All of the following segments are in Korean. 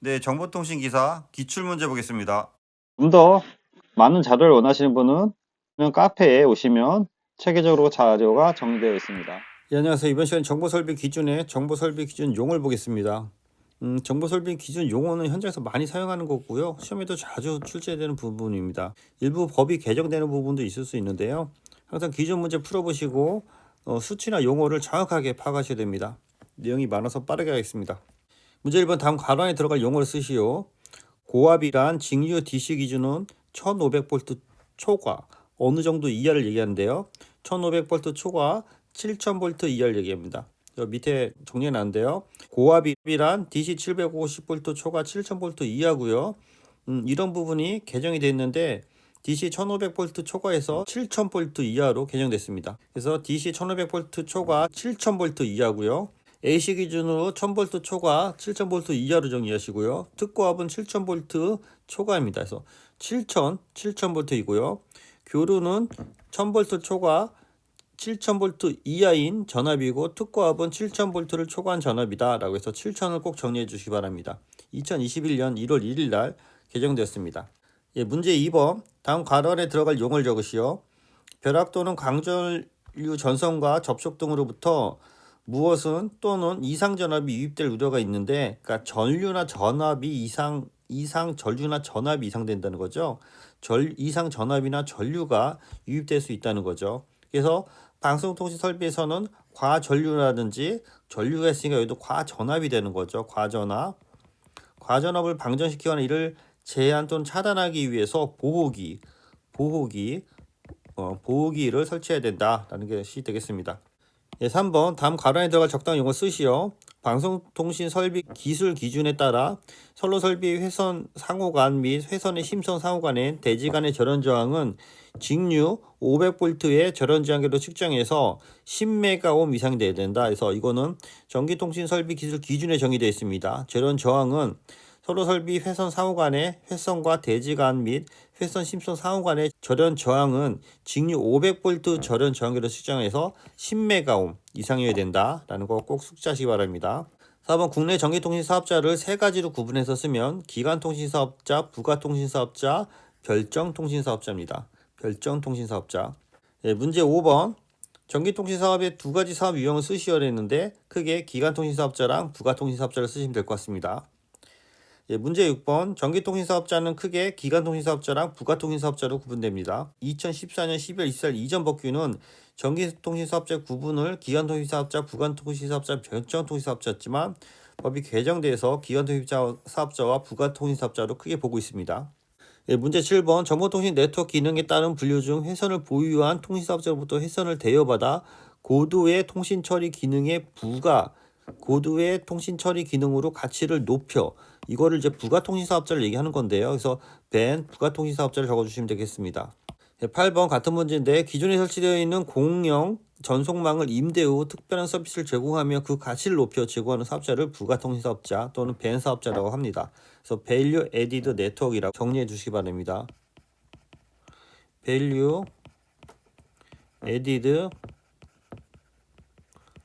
네, 정보통신기사 기출문제 보겠습니다. 좀 더 많은 자료를 원하시는 분은 그냥 카페에 오시면 체계적으로 자료가 정리되어 있습니다. 예, 안녕하세요. 이번 시간 정보설비 기준의 정보설비 기준 용어를 보겠습니다. 정보설비 기준 용어는 현장에서 많이 사용하는 거고요. 시험에도 자주 출제되는 부분입니다. 일부 법이 개정되는 부분도 있을 수 있는데요. 항상 기준 문제 풀어보시고 수치나 용어를 정확하게 파악하셔야 됩니다. 내용이 많아서 빠르게 하겠습니다. 문제 1번 다음 괄호 안에 들어갈 용어를 쓰시오. 고압이란 직류 DC 기준은 1500V 초과 어느 정도 이하를 얘기하는데요. 1500V 초과 7000V 이하를 얘기합니다. 밑에 정리해 놨는데요. 고압이란 DC 750V 초과 7000V 이하고요. 이런 부분이 개정이 됐는데 DC 1500V 초과에서 7000V 이하로 개정됐습니다. 그래서 DC 1500V 초과 7000V 이하고요. AC 기준으로 1000V 초과 7000V 이하로 정리하시고요. 특고압은 7000V 초과입니다. 그래서 7000V이고요. 교류는 1000V 초과 7000V 이하인 전압이고 특고압은 7000V를 초과한 전압이다 라고 해서 7000을 꼭 정리해 주시기 바랍니다. 2021년 1월 1일 날 개정되었습니다. 예, 문제 2번 다음 괄호 안에 들어갈 용어를 적으시오. 벼락 또는 광전류 전선과 접촉 등으로부터 무엇은 또는 이상 전압이 유입될 우려가 있는데, 그러니까 전류나 전압이 이상 전류나 전압이 이상된다는 거죠. 이상 전압이나 전류가 유입될 수 있다는 거죠. 그래서 방송통신 설비에서는 과전류라든지 전류가 있으니까 여기도 과전압이 되는 거죠. 과전압을 방전시키거나 이를 제한 또는 차단하기 위해서 보호기를 설치해야 된다라는 것이 되겠습니다. 예, 3번 다음 괄호 안에 들어갈 적당한 용어 쓰시오. 방송통신 설비 기술 기준에 따라 선로 설비 회선 상호간 및 회선의 심선 상호간의 대지 간의 절연 저항은 직류 500V의 절연 저항계로 측정해서 10메가옴 이상 돼야 된다. 그래서 이거는 전기통신 설비 기술 기준에 정의되어 있습니다. 절연 저항은 선로 설비 회선 상호간의 회선과 대지 간 및 회선 심선 상호간의 절연 저항은 직류 500V 절연 저항계로 측정해서 10메가옴 이상이어야 된다라는 거 꼭 숙지하시기 바랍니다. 4번 국내 전기통신 사업자를 세 가지로 구분해서 쓰면 기간통신 사업자, 부가통신 사업자, 별정통신 사업자입니다. 별정통신 사업자. 네, 문제 5번 전기통신 사업의 두 가지 사업 유형을 쓰시어야 했는데 크게 기간통신 사업자랑 부가통신 사업자를 쓰시면 될 것 같습니다. 예, 문제 6번 전기통신사업자는 크게 기간통신사업자랑 부가통신사업자로 구분됩니다. 2014년 12월 24일 이전 법규는 전기통신사업자 구분을 기간통신사업자, 부가통신사업자, 별정통신사업자였지만 법이 개정돼서 기간통신사업자와 부가통신사업자로 크게 보고 있습니다. 예, 문제 7번 정보통신 네트워크 기능에 따른 분류 중 회선을 보유한 통신사업자로부터 회선을 대여받아 고도의 통신 처리 기능에 고도의 통신 처리 기능으로 가치를 높여 이거를 이제 부가통신 사업자를 얘기하는 건데요. 그래서 부가통신 사업자를 적어주시면 되겠습니다. 8번 같은 문제인데 기존에 설치되어 있는 공영 전송망을 임대 후 특별한 서비스를 제공하며 그 가치를 높여 제공하는 사업자를 부가통신 사업자 또는 벤 사업자라고 합니다. 그래서 Value Added Network이라고 정리해 주시기 바랍니다. Value Added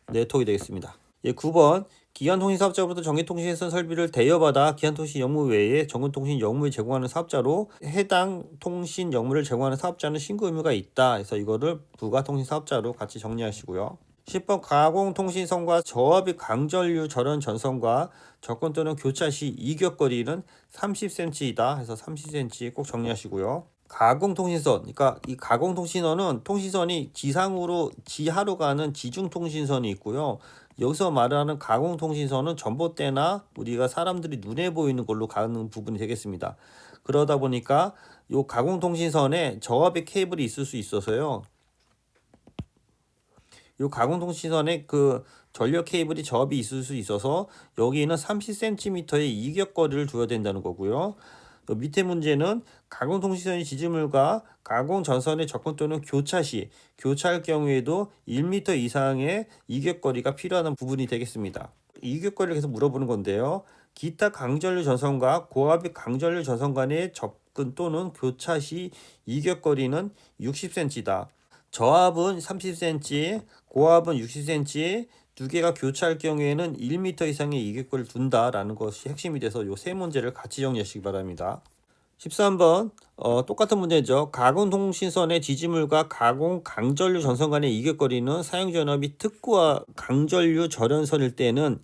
Network이 되겠습니다. 예, 9번 기간통신 사업자로부터 전기통신회선 설비를 대여받아 기간통신 업무 외에 전기통신 업무를 제공하는 사업자로 해당 통신 업무를 제공하는 사업자는 신고 의무가 있다. 그래서 이거를 부가통신 사업자로 같이 정리하시고요. 10번 가공통신선과 저압이 강전류 절연 전선과 접근 또는 교차 시 이격거리는 30cm이다. 해서 30cm 꼭 정리하시고요. 가공통신선, 그러니까 이 가공통신선은 통신선이 지하로 가는 지중통신선이 있고요. 여기서 말하는 가공통신선은 전봇대나 우리가 사람들이 눈에 보이는 걸로 가는 부분이 되겠습니다. 그러다 보니까 이 가공통신선에 저압의 케이블이 있을 수 있어서요. 이 가공통신선에 그 전력 케이블이 저압이 있을 수 있어서 여기는 30cm의 이격거리를 둬야 된다는 거고요. 밑에 문제는 가공통신선이 지지물과 가공전선의 접근 또는 교차할 경우에도 1m 이상의 이격거리가 필요한 부분이 되겠습니다. 이격거리를 계속 물어보는 건데요. 기타 강전류 전선과 고압의 강전류 전선 간의 접근 또는 교차 시 이격거리는 60cm다. 저압은 30cm, 고압은 60cm, 두 개가 교차할 경우에는 1m 이상의 이격거리를 둔다라는 것이 핵심이 돼서 요 세 문제를 같이 정리하시기 바랍니다. 13번 똑같은 문제죠. 가공통신선의 지지물과 가공 강전류 전선 간의 이격거리는 사용전압 및 특구와 강전류 절연선일 때는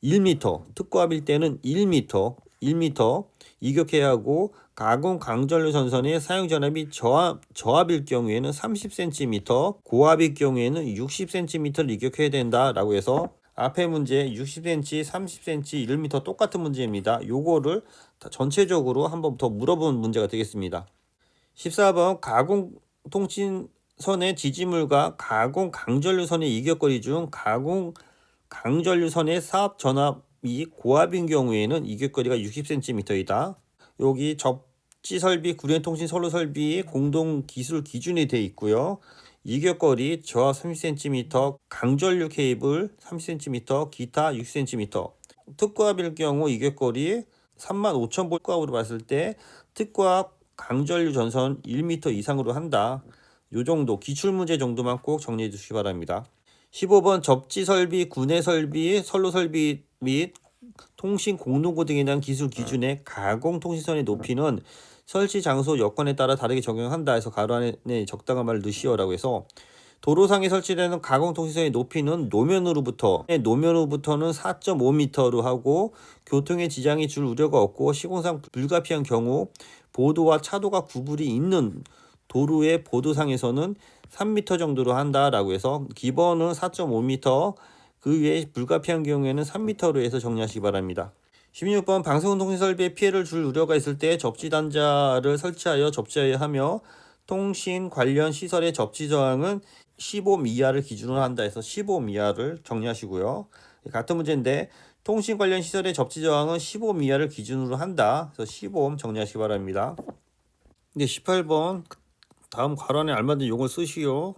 1m, 특구압일 때는 1m 이격해야 하고 가공 강전류 전선의 사용전압 및 저압일 경우에는 30cm, 고압일 경우에는 60cm를 이격해야 된다라고 해서 앞에 문제 60cm, 30cm, 1m 똑같은 문제입니다. 요거를 전체적으로 한번 더 물어본 문제가 되겠습니다. 14번 가공통신선의 지지물과 가공 강전류선의 이격거리 중 가공 강전류선의 사업 전압이 고압인 경우에는 이격거리가 60cm이다. 여기 접지 설비, 구련통신 선로 설비 공동 기술 기준이 되어 있고요. 이격거리 저압 30cm, 강전류 케이블 30cm, 기타 6cm. 특구압일 경우 이격거리 35,000V 특구압으로 봤을 때 특구압 강전류 전선 1m 이상으로 한다. 요 정도 기출문제 정도만 꼭 정리해 주시기 바랍니다. 15번 접지 설비, 구내 설비, 선로 설비 및 통신 공동구 등에 대한 기술 기준의 가공통신선의 높이는 설치 장소 여건에 따라 다르게 적용한다 해서 가로 안에 적당한 말을 넣으시오라고 해서 도로상에 설치되는 가공통신선의 높이는 노면으로부터는 4.5m로 하고 교통에 지장이 줄 우려가 없고 시공상 불가피한 경우 보도와 차도가 구불이 있는 도로의 보도상에서는 3m 정도로 한다라고 해서 기본은 4.5m, 그 외에 불가피한 경우에는 3m로 해서 정리하시기 바랍니다. 16번 방송통신 설비에 피해를 줄 우려가 있을 때 접지 단자를 설치하여 접지해야 하며 통신 관련 시설의 접지 저항은 15옴 이하를 기준으로 한다 해서 15옴 이하를 정리하시고요. 같은 문제인데 통신 관련 시설의 접지 저항은 15옴 이하를 기준으로 한다. 그래서 15옴 정리하시기 바랍니다. 이제 18번 다음 괄호안에 알맞은 용어를 쓰시오.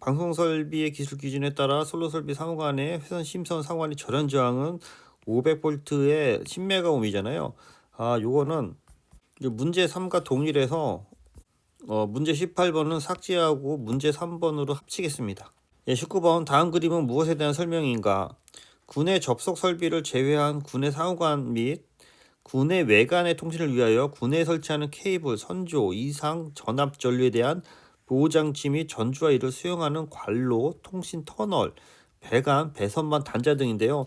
방송 설비의 기술 기준에 따라 선로 설비 상호간의 회선 심선 상호간의 절연 저항은 500V에 10메가옴이잖아요. 요거는 문제 3과 동일해서 문제 18번은 삭제하고 문제 3번으로 합치겠습니다. 19번 다음 그림은 무엇에 대한 설명인가? 군의 접속 설비를 제외한 군의 상호간 및 군의 외관의 통신을 위하여 군에 설치하는 케이블, 선조, 이상, 전압 전류에 대한 보호장치 및 전주와 이를 수용하는 관로, 통신 터널, 배관, 배선반, 단자 등인데요.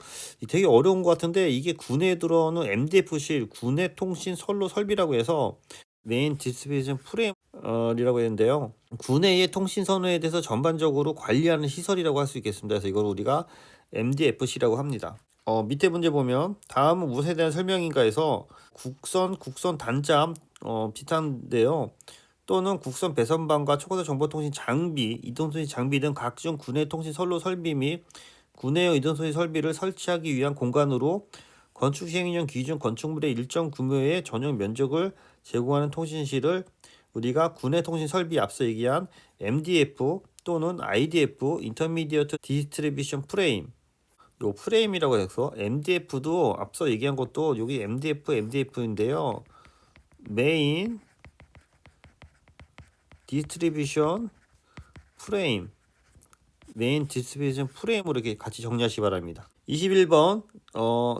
되게 어려운 것 같은데 이게 군에 들어오는 MDF실, 군의 통신 선로 설비라고 해서 메인 디스트리뷰션 프레임이라고 했는데요. 군내의 통신 선로에 대해서 전반적으로 관리하는 시설이라고 할 수 있겠습니다. 그래서 이걸 우리가 MDFC라고 합니다. 밑에 문제 보면 다음은 무엇에 대한 설명인가 해서 국선 단자 비슷한데요. 또는 국선 배선반과 초고속 정보통신 장비, 이동통신 장비 등 각종 군내 통신 선로 설비 및 군내용 이동통신 설비를 설치하기 위한 공간으로 건축 시행령 기준 건축물의 일정 규모의 전용 면적을 제공하는 통신실을 우리가 군내 통신 설비 앞서 얘기한 MDF 또는 IDF 인터미디어트 디스트리뷰션 프레임, 요 프레임이라고 해서 MDF도 앞서 얘기한 것도 여기 MDF인데요. 메인 디스트리뷰션 프레임, 메인 디스트리뷰션 프레임으로 이렇게 같이 정리하시기 바랍니다. 21번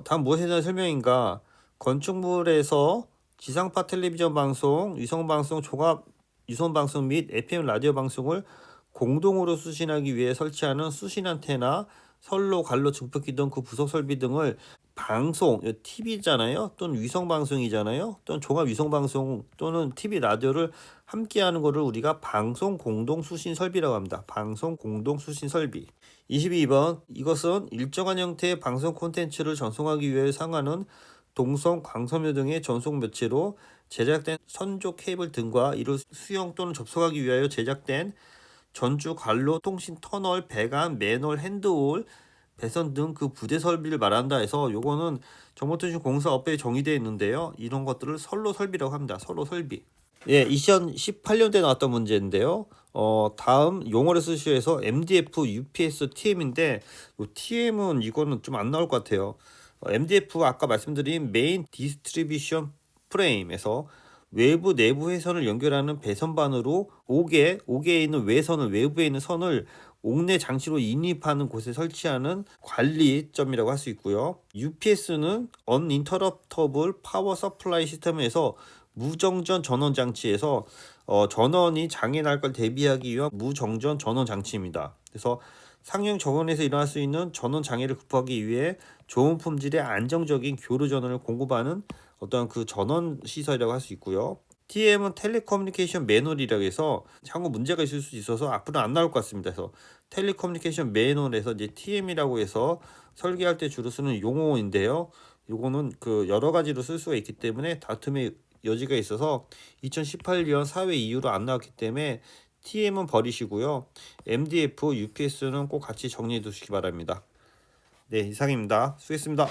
다음 무엇에 대한 설명인가? 건축물에서 지상파 텔레비전 방송, 위성방송, 종합 유선방송 및 FM 라디오 방송을 공동으로 수신하기 위해 설치하는 수신 안테나, 선로, 관로, 증폭기 등 그 부속 설비 등을 방송, TV잖아요. 또는 위성방송이잖아요. 또는 종합 위성방송 또는 TV 라디오를 함께하는 것을 우리가 방송 공동 수신 설비라고 합니다. 방송 공동 수신 설비. 22번 이것은 일정한 형태의 방송 콘텐츠를 전송하기 위해 사용하는 동성, 광섬유 등의 전송 매체로 제작된 선조 케이블 등과 이를 수용 또는 접속하기 위하여 제작된 전주, 관로, 통신 터널, 배관, 맨홀, 핸드홀, 배선 등 그 부대 설비를 말한다 해서 요거는 정보통신공사업에 정의되어 있는데요. 이런 것들을 선로 설비라고 합니다. 선로 설비. 2018년도에 나왔던 문제인데요. 다음 용어를 쓰시해서 MDF, UPS, TM인데 요 TM은 이거는 좀 안 나올 것 같아요. MDF 아까 말씀드린 메인 디스트리뷰션 프레임에서 외부 내부 회선을 연결하는 배선반으로 5개에 있는 외선을 외부에 있는 선을 옥내 장치로 인입하는 곳에 설치하는 관리점이라고 할 수 있고요. UPS는 Uninterruptible Power Supply 시스템에서 무정전 전원 장치에서 전원이 장애 날 걸 대비하기 위한 무정전 전원 장치입니다. 그래서 상용 정원에서 일어날 수 있는 전원 장애를 극복하기 위해 좋은 품질의 안정적인 교류 전원을 공급하는 어떤 그 전원 시설이라고 할 수 있고요. TM은 텔레커뮤니케이션 매뉴얼이라고 해서 향후 문제가 있을 수 있어서 앞으로 안 나올 것 같습니다. 그래서 텔레커뮤니케이션 매뉴얼에서 이제 TM이라고 해서 설계할 때 주로 쓰는 용어인데요. 요거는 그 여러 가지로 쓸 수가 있기 때문에 다툼의 여지가 있어서 2018년 사회 이후로 안 나왔기 때문에 TM은 버리시고요. MDF, UPS는 꼭 같이 정리해 두시기 바랍니다. 네, 이상입니다. 수고했습니다.